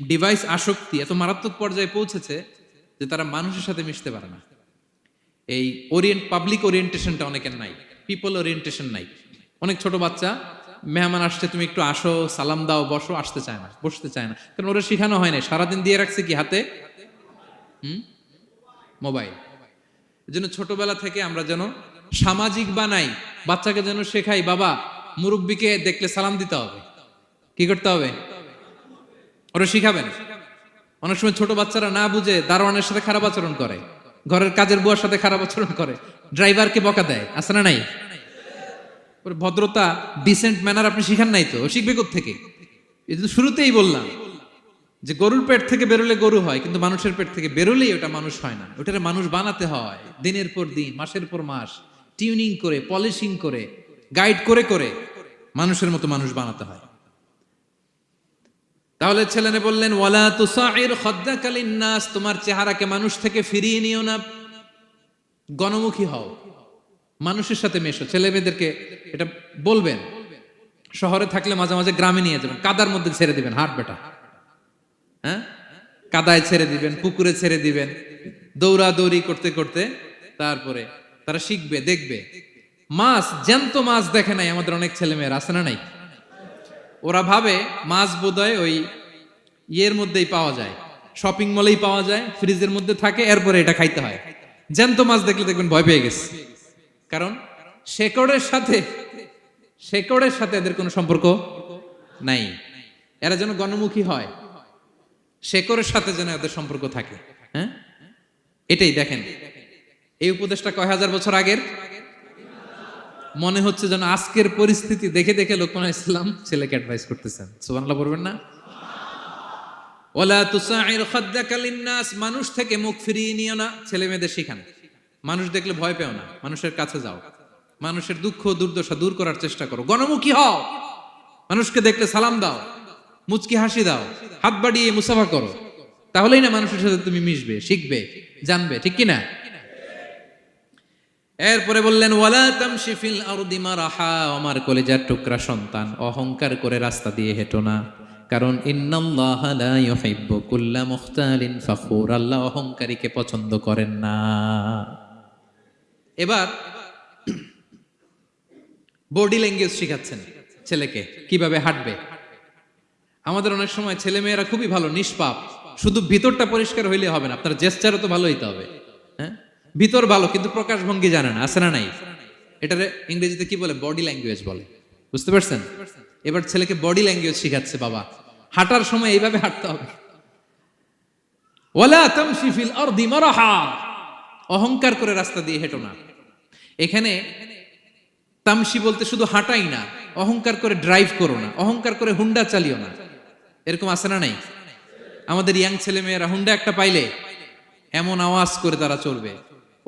Device আসক্তি এত মারাত্মক পর্যায়ে পৌঁছেছে যে তারা মানুষের সাথে মিশতে পারে না। এই পাবলিক ওরিয়েন্টেশনটা অনেকের নাই, পিপল ওরিয়েন্টেশন নাই। অনেক ছোট বাচ্চা, মেহমান আসছে, তুমি একটু আসো, সালাম দাও, বসো, আসতে চায় না, বসতে চায় না, কারণ ওরা শিখানো হয় না। সারাদিন দিয়ে রাখছে কি হাতে? মোবাইল। এই জন্য ছোটবেলা থেকে আমরা যেন সামাজিক বানাই, বাচ্চাকে যেন শেখাই, বাবা মুরব্বীকে দেখলে সালাম দিতে হবে। কি করতে হবে? ওরা শিখাবেন। অনেক সময় ছোট বাচ্চারা না বুঝে দারোয়ানের সাথে খারাপ আচরণ করে, ঘরের কাজের বুয়ার সাথে খারাপ আচরণ করে, ড্রাইভারকে বকা দেয়, আছে না নাই? ভদ্রতা, ডিসেন্ট ম্যানার আপনি শিখান নাই, তো শিখবে কোত্থেকে? এই তো শুরুতেই বললাম যে গরুর পেট থেকে বেরোলে গরু হয়, কিন্তু মানুষের পেট থেকে বেরোলেই ওটা মানুষ হয় না। ওটারে মানুষ বানাতে হয় দিনের পর দিন, মাসের পর মাস, টিউনিং করে, পলিশিং করে, গাইড করে করে মানুষের মতো মানুষ বানাতে হয়। তাহলে ছেলেনে বললেন, ওয়ালা তুসাইর খাদ্দাকা লিন্নাস, তোমার চেহারাকে মানুষ থেকে ফিরিয়ে নিও না, গণমুখী হও, মানুষের সাথে মেশো। ছেলে মেয়েদেরকে এটা বলবেন। শহরে থাকলে মাঝে মাঝে গ্রামে নিয়ে যাবেন, কাদার মধ্যে ছেড়ে দিবেন, হাট বেটা, হ্যাঁ, কাদায় ছেড়ে দিবেন, পুকুরে ছেড়ে দিবেন, দৌড়াদৌড়ি করতে করতে তারপরে তারা শিখবে, দেখবে। মাছ, জ্যান্ত মাছ দেখে নাই আমাদের অনেক ছেলে মেয়েরা, আছে না নাই? ওরা ভাবে মাছ বোধহয় ওই ইয়ের মধ্যেই পাওয়া যায়, শপিং মলেই পাওয়া যায়, ফ্রিজের মধ্যে থাকে, এরপরে এটা খাইতে হয়। জ্যান্ত মাছ দেখলে দেখবেন ভয় পেয়ে গেছে, কারণ শেকড়ের সাথে এদের কোনো সম্পর্ক নাই। এরা যেন গণমুখী হয়, শেকড়ের সাথে যেন এদের সম্পর্ক থাকে। হ্যাঁ, এটাই দেখেন, এই উপদেশটা কয় হাজার বছর আগের। মনে হচ্ছে যেন আজকের পরিস্থিতি দেখে দেখে লোকমান ইসলাম ছেলেকে অ্যাডভাইস করতেছেন। সুবহানাল্লাহ পড়বেন না? ওয়ালা তুসাইর খাদ্দাকা লিন্নাস, মানুষ থেকে মুখ ফিরিয়ে নিও না, ছেলে মেয়েদের শিখান। মানুষ দেখলে ভয় পেও না, মানুষের কাছে যাও, মানুষের দুঃখ দুর্দশা দূর করার চেষ্টা করো, গণমুখী হও, মানুষকে দেখলে সালাম দাও, মুচকি হাসি দাও, হাত বাড়িয়ে মুসাফা করো, তাহলেই না মানুষের সাথে তুমি মিশবে, শিখবে, জানবে, ঠিক কি না? এরপরে বললেন, ওয়ালা তামশি ফিল আরদি মারাহা, আমার কলিজার টুকরা সন্তান, অহংকার করে রাস্তা দিয়ে হেঁটো না, কারণ ইন্নাল্লাহা লা ইউহিব্বু কুল্লা মুখতালিন ফাখুর, আল্লাহ অহংকারীকে পছন্দ করেন না। এবার বডি ল্যাঙ্গুয়েজ শিখাচ্ছেন ছেলেকে, কিভাবে হাঁটবে। আমাদের অনেক সময় ছেলে মেয়েরা খুবই ভালো, নিষ্পাপ, শুধু ভিতরটা পরিষ্কার হইলে হবে না, আপনার জেস্টারও তো ভালো হইতে হবে। হ্যাঁ, ভিতর ভালো কিন্তু প্রকাশ ভঙ্গি জানে না, আছে না নাই? এটারে ইংরেজিতে কি বলে? বডি ল্যাঙ্গুয়েজ বলে। বুঝতে পারছেন? এবার ছেলেকে বডি ল্যাঙ্গুয়েজ শিখাচ্ছে বাবা, হাঁটার সময় এইভাবে হাঁটতে হবে। ওয়ালা তামশি ফিল আরদি মারাহা, অহংকার করে রাস্তা দিয়ে হেঁটো না। এখানে তামশি বলতে শুধু হাঁটাই না, অহংকার করে ড্রাইভ করো না, অহংকার করে হুন্ডা চালিও না। এরকম আছে না নাই? আমাদের ইয়াং ছেলে মেয়েরা হুন্ডা একটা পাইলে এমন আওয়াজ করে তারা চলবে,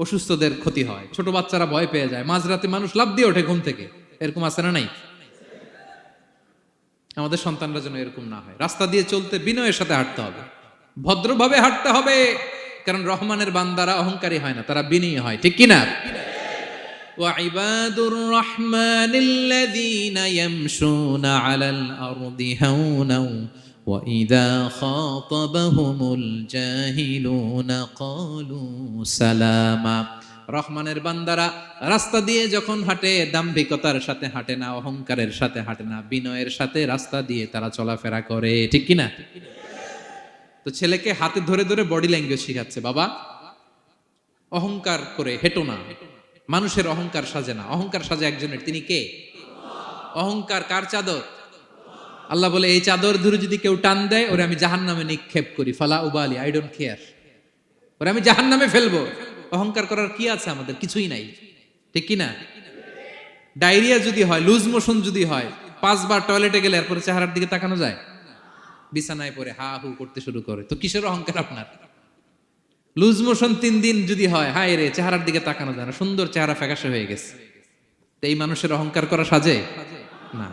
অসুস্থদের ক্ষতি হয়, ছোট বাচ্চারা ভয় পেয়ে যায়, মাঝরাতে মানুষ লাফ দিয়ে ওঠে ঘুম থেকে। এরকম আছে না নাই? আমাদের সন্তানরা যেন এরকম না হয়। রাস্তা দিয়ে চলতে বিনয়ের সাথে হাঁটতে হবে, ভদ্রভাবে হাঁটতে হবে, কারণ রহমানের বান্দারা অহংকারী হয় না, তারা বিনয়ী হয়, ঠিক কিনা? وعباد الرحمن الذين يمشون على الأرض هونا وإذا خاطبهم الجاهلون قالوا سلاما, রহমানের বান্দারা রাস্তা দিয়ে যখন হাঁটে দাম্ভিকতার সাথে হাঁটে না, অহংকারের সাথে হাঁটে না, বিনয়ের সাথে রাস্তা দিয়ে তারা চলাফেরা করে, ঠিক কিনা? তো ছেলেকে হাতে ধরে ধরে বডি ল্যাঙ্গুয়েজ শিখাচ্ছে, বাবা অহংকার করে হেঁটো না, মানুষের অহংকার সাজে না, অহংকার সাজে একজনের, তিনি কে? অহংকার কার চাদর? আল্লাহ বলে, এই চাদর ধরে যদি কেউ টান দেয়, ওরে আমি জাহান্নামে নিক্ষেপ করি, ফালা উবালি, আই ডোন্ট কেয়ার, ওরে আমি জাহান্নামে ফেলবো। অহংকার করার কি আছে আমাদের? কিছুই নাই, ঠিক কি না? ডায়রিয়া যদি হয়, লুজ মোশন যদি হয়, 5 বার টয়লেটে গেলে এরপরে চেহারার দিকে তাকানো যায়? বিছানায় পড়ে হা হু করতে শুরু করে, তো কিসের অহংকার আপনার? লুজ মোশন 3 দিন যদি হয়, হায় রে, চেহারার দিকে তাকানো যায় না, সুন্দর চেহারা ফ্যাকাশে হয়ে গেছে, তো এই মানুষের অহংকার করা সাজে না।